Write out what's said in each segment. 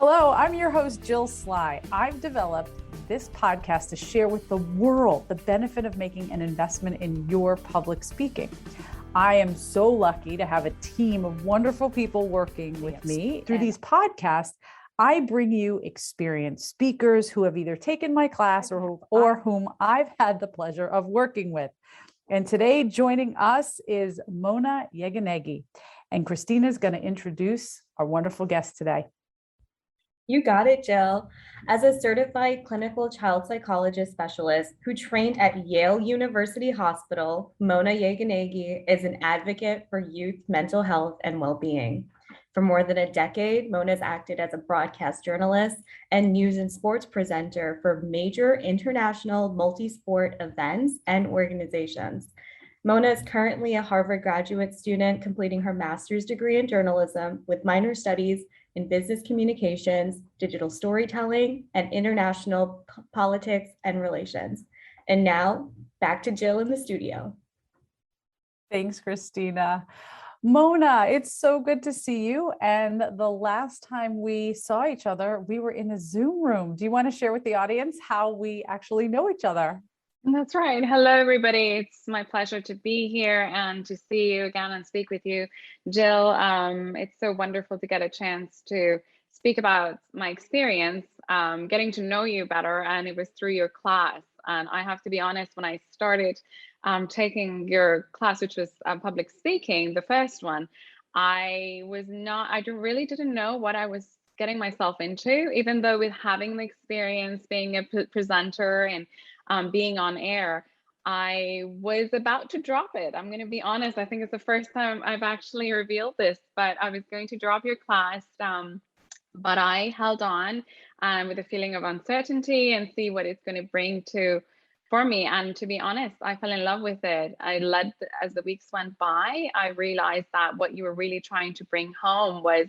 Hello, I'm your host, Jill Sly. I've developed this podcast to share with the world the benefit of making an investment in your public speaking. I am so lucky to have a team of wonderful people working with me. Through these podcasts, I bring you experienced speakers who have either taken my class or whom I've had the pleasure of working with. And today joining us is Mona Yeganegi. And Christina's going to introduce our wonderful guest today. You got it, Jill. As a certified clinical child psychologist specialist who trained at Yale University Hospital, Mona Yeganegi is an advocate for youth mental health and well-being. For more than a decade, Mona has acted as a broadcast journalist and news and sports presenter for major international multi-sport events and organizations. Mona is currently a Harvard graduate student completing her master's degree in journalism with minor studies in business communications, digital storytelling, and international politics and relations. And now back to Jill in the studio. Thanks, Christina. Mona, it's so good to see you. And the last time we saw each other, we were in a Zoom room. Do you want to share with the audience how we actually know each other? That's right. Hello, everybody. It's my pleasure to be here and to see you again and speak with you, Jill. It's so wonderful to get a chance to speak about my experience, getting to know you better, and it was through your class. And I have to be honest, when I started taking your class, which was public speaking, the first one, I really didn't know what I was getting myself into, even though with having the experience being a presenter and being on air, I was about to drop it. I'm going to be honest. I think it's the first time I've actually revealed this, but I was going to drop your class. But I held on with a feeling of uncertainty and see what it's going to bring for me. And to be honest, I fell in love with it. As the weeks went by, I realized that what you were really trying to bring home was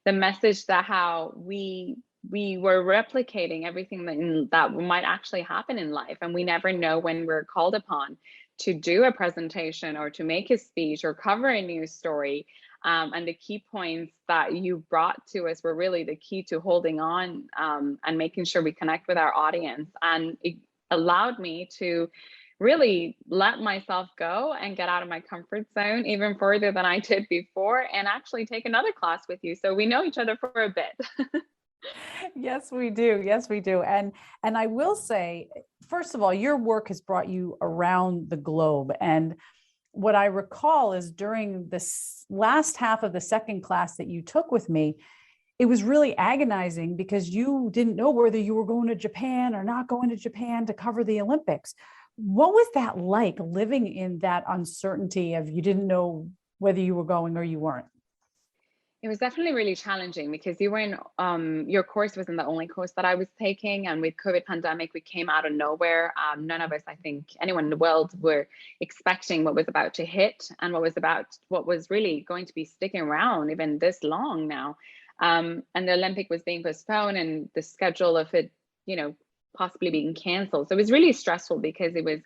the message that how we were replicating everything that might actually happen in life. And we never know when we're called upon to do a presentation or to make a speech or cover a news story. And the key points that you brought to us were really the key to holding on and making sure we connect with our audience. And it allowed me to really let myself go and get out of my comfort zone even further than I did before and actually take another class with you. So we know each other for a bit. Yes, we do. Yes, we do. And I will say, first of all, your work has brought you around the globe. And what I recall is during this last half of the second class that you took with me, it was really agonizing because you didn't know whether you were going to Japan or not going to Japan to cover the Olympics. What was that like, living in that uncertainty of you didn't know whether you were going or you weren't? It was definitely really challenging because you were in, your course wasn't the only course that I was taking. And with COVID pandemic, we came out of nowhere. None of us, I think anyone in the world were expecting what was about to hit and what was really going to be sticking around even this long now. And the Olympic was being postponed and the schedule of it, possibly being canceled. So it was really stressful because it was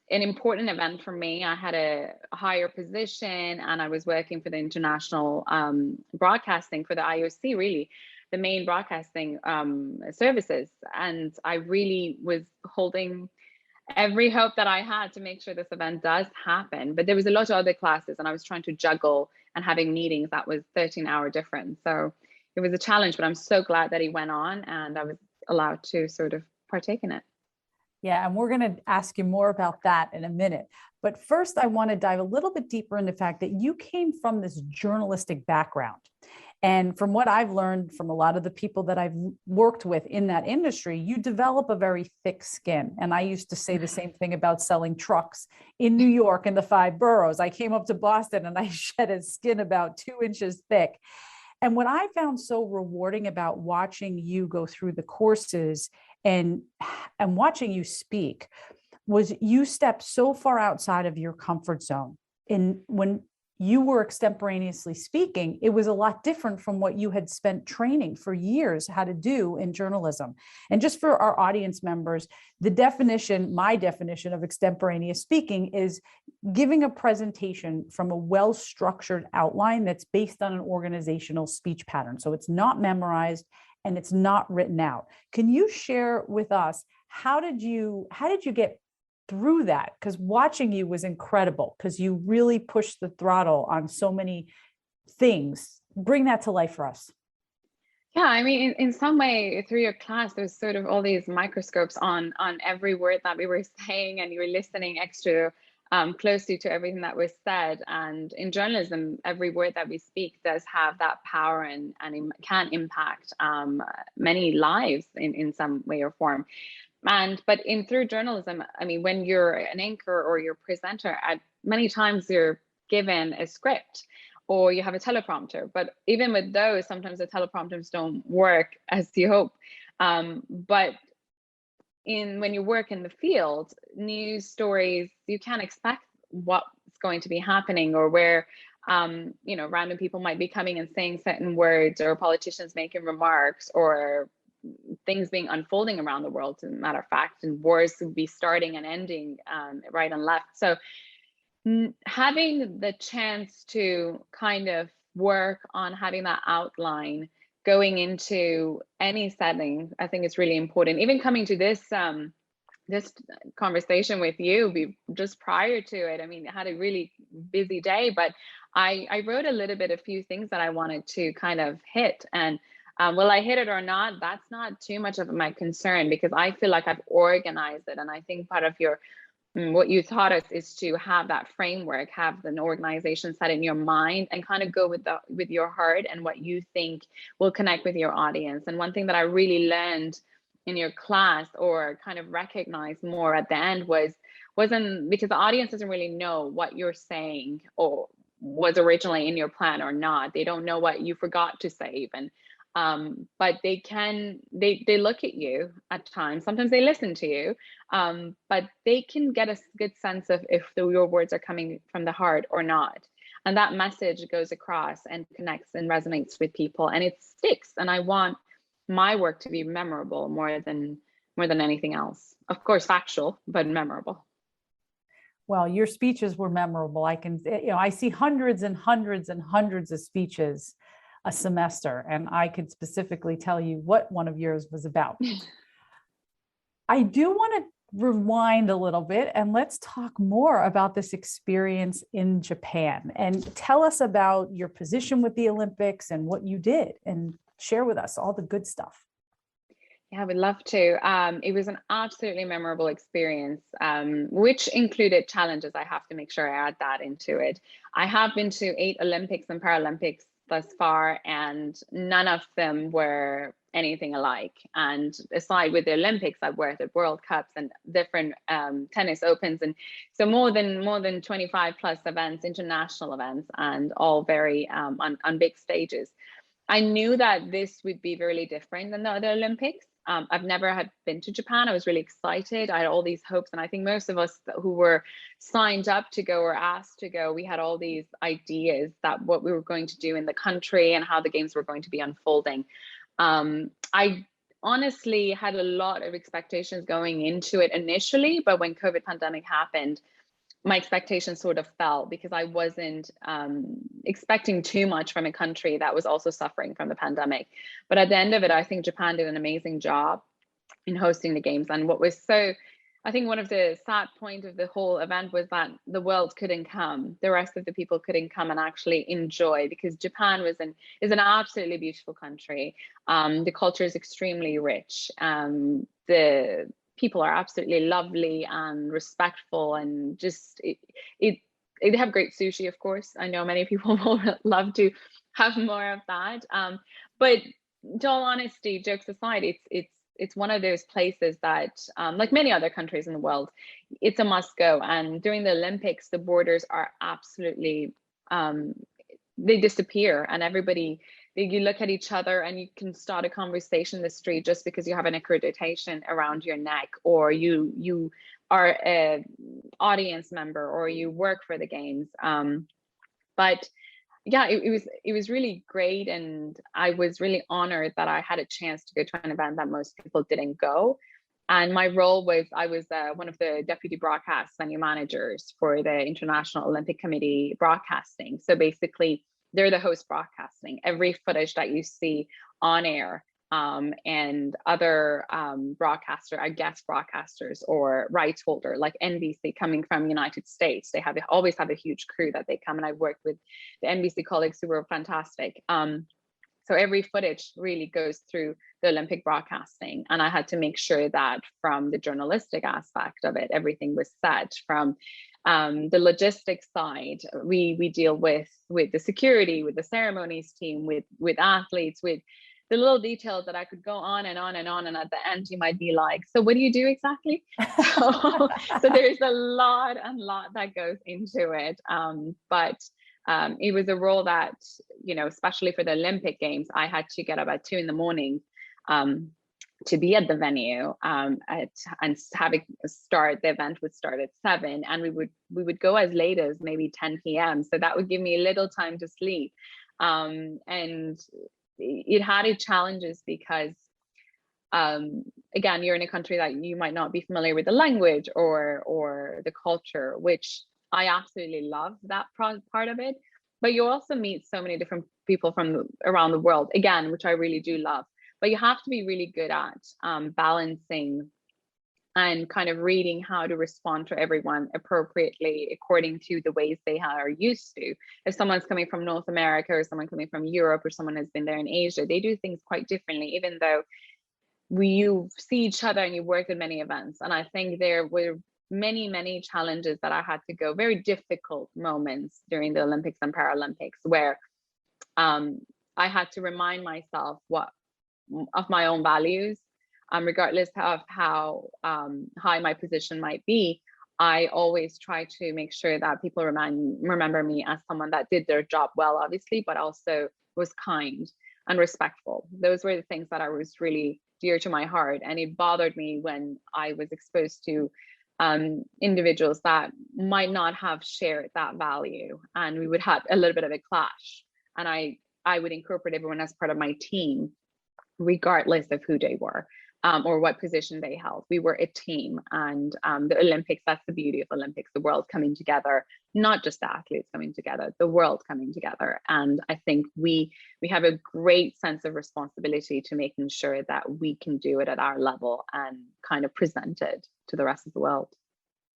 an important event for me. I had a higher position and I was working for the international broadcasting for the IOC, really the main broadcasting services. And I really was holding every hope that I had to make sure this event does happen. But there was a lot of other classes and I was trying to juggle and having meetings that was 13-hour difference. So it was a challenge, but I'm so glad that he went on and I was allowed to sort of partake in it. Yeah, and we're going to ask you more about that in a minute. But first, I want to dive a little bit deeper into the fact that you came from this journalistic background. And from what I've learned from a lot of the people that I've worked with in that industry, you develop a very thick skin. And I used to say the same thing about selling trucks in New York in the 5 boroughs. I came up to Boston and I shed a skin about 2 inches thick. And what I found so rewarding about watching you go through the courses and watching you speak was you stepped so far outside of your comfort zone. And when you were extemporaneously speaking, it was a lot different from what you had spent training for years how to do in journalism. And just for our audience members, my definition of extemporaneous speaking is giving a presentation from a well-structured outline that's based on an organizational speech pattern. So it's not memorized and it's not written out. Can you share with us, how did you get through that? Because watching you was incredible, because you really pushed the throttle on so many things. Bring that to life for us. Yeah, I mean, in some way, through your class, there's sort of all these microscopes on every word that we were saying, and you were listening extra closely to everything that was said. And in journalism, every word that we speak does have that power, and can impact many lives in some way or form. But through journalism, I mean, when you're an anchor or you're a presenter, at many times you're given a script, or you have a teleprompter. But even with those, sometimes the teleprompters don't work as you hope. But when you work in the field, news stories, you can't expect what's going to be happening, or where random people might be coming and saying certain words, or politicians making remarks, or things being unfolding around the world, as a matter of fact, and wars would be starting and ending right and left. So having the chance to kind of work on having that outline going into any setting, I think it's really important. Even coming to this conversation with you, just prior to it, I mean, I had a really busy day, but I wrote a few things that I wanted to kind of hit. And will I hit it or not? That's not too much of my concern, because I feel like I've organized it. And I think part of what you taught us is to have that framework, have an organization set in your mind, and kind of go with your heart and what you think will connect with your audience. And one thing that I really learned in your class, or kind of recognized more at the end, wasn't because the audience doesn't really know what you're saying or was originally in your plan or not. They don't know what you forgot to say even. But they look at you at times. Sometimes they listen to you, but they can get a good sense of if your words are coming from the heart or not. And that message goes across and connects and resonates with people, and it sticks. And I want my work to be memorable more than anything else. Of course, factual, but memorable. Well, your speeches were memorable. I see hundreds and hundreds and hundreds of speeches a semester, and I could specifically tell you what one of yours was about. I do want to rewind a little bit, and let's talk more about this experience in Japan, and tell us about your position with the Olympics and what you did, and share with us all the good stuff. Yeah, I would love to. It was an absolutely memorable experience, which included challenges. I have to make sure I add that into it. I have been to 8 Olympics and Paralympics thus far, and none of them were anything alike. And aside with the Olympics, I've worked at World Cups and different tennis opens, and so more than 25 plus events, international events, and all very on big stages. I knew that this would be really different than the other Olympics. I've never had been to Japan. I was really excited. I had all these hopes. And I think most of us who were signed up to go or asked to go, we had all these ideas that what we were going to do in the country and how the games were going to be unfolding. I honestly had a lot of expectations going into it initially, but when COVID pandemic happened, my expectations sort of fell, because I wasn't expecting too much from a country that was also suffering from the pandemic. But at the end of it, I think Japan did an amazing job in hosting the games. And I think one of the sad points of the whole event was that the world couldn't come. The rest of the people couldn't come and actually enjoy, because Japan is an absolutely beautiful country. The culture is extremely rich. The people are absolutely lovely and respectful, and just they have great sushi, of course. I know many people will love to have more of that. But to all honesty, jokes aside, it's one of those places that, like many other countries in the world, it's a must go. And during the Olympics, the borders are absolutely they disappear, and you look at each other and you can start a conversation in the street just because you have an accreditation around your neck, or you are an audience member, or you work for the games. But yeah, it was really great, and I was really honored that I had a chance to go to an event that most people didn't go. And my role was, I was one of the deputy broadcast venue managers for the International Olympic Committee broadcasting. So basically, they're the host broadcasting. Every footage that you see on air and other guest broadcasters or rights holder like NBC coming from United States. They always have a huge crew that they come, and I worked with the NBC colleagues who were fantastic. So every footage really goes through the Olympic broadcasting, and I had to make sure that from the journalistic aspect of it, everything was set. From the logistics side, we deal with the security, with the ceremonies team, with athletes, with the little details that I could go on and on and on. And at the end, you might be like, so what do you do exactly? So there's a lot that goes into it. But it was a role that, especially for the Olympic Games, I had to get up at 2 a.m. To be at the venue and having the event would start at 7, and we would go as late as maybe 10 p.m. So that would give me a little time to sleep. And it had its challenges because, again, you're in a country that you might not be familiar with the language or the culture, which I absolutely love that part of it. But you also meet so many different people from around the world, again, which I really do love. But you have to be really good at balancing and kind of reading how to respond to everyone appropriately according to the ways they are used to. If someone's coming from North America or someone coming from Europe or someone has been there in Asia, they do things quite differently, even though you see each other and you work at many events. And I think there were many challenges that I had to go, very difficult moments during the Olympics and Paralympics, where I had to remind myself of my own values. Regardless of how high my position might be, I always try to make sure that people remember me as someone that did their job well, obviously, but also was kind and respectful. Those were the things that I was really dear to my heart. And it bothered me when I was exposed to individuals that might not have shared that value, and we would have a little bit of a clash. And I would incorporate everyone as part of my team, regardless of who they were. Or what position they held. We were a team, and the Olympics, that's the beauty of Olympics, the world coming together, not just the athletes coming together, the world coming together. And I think we have a great sense of responsibility to making sure that we can do it at our level and kind of present it to the rest of the world.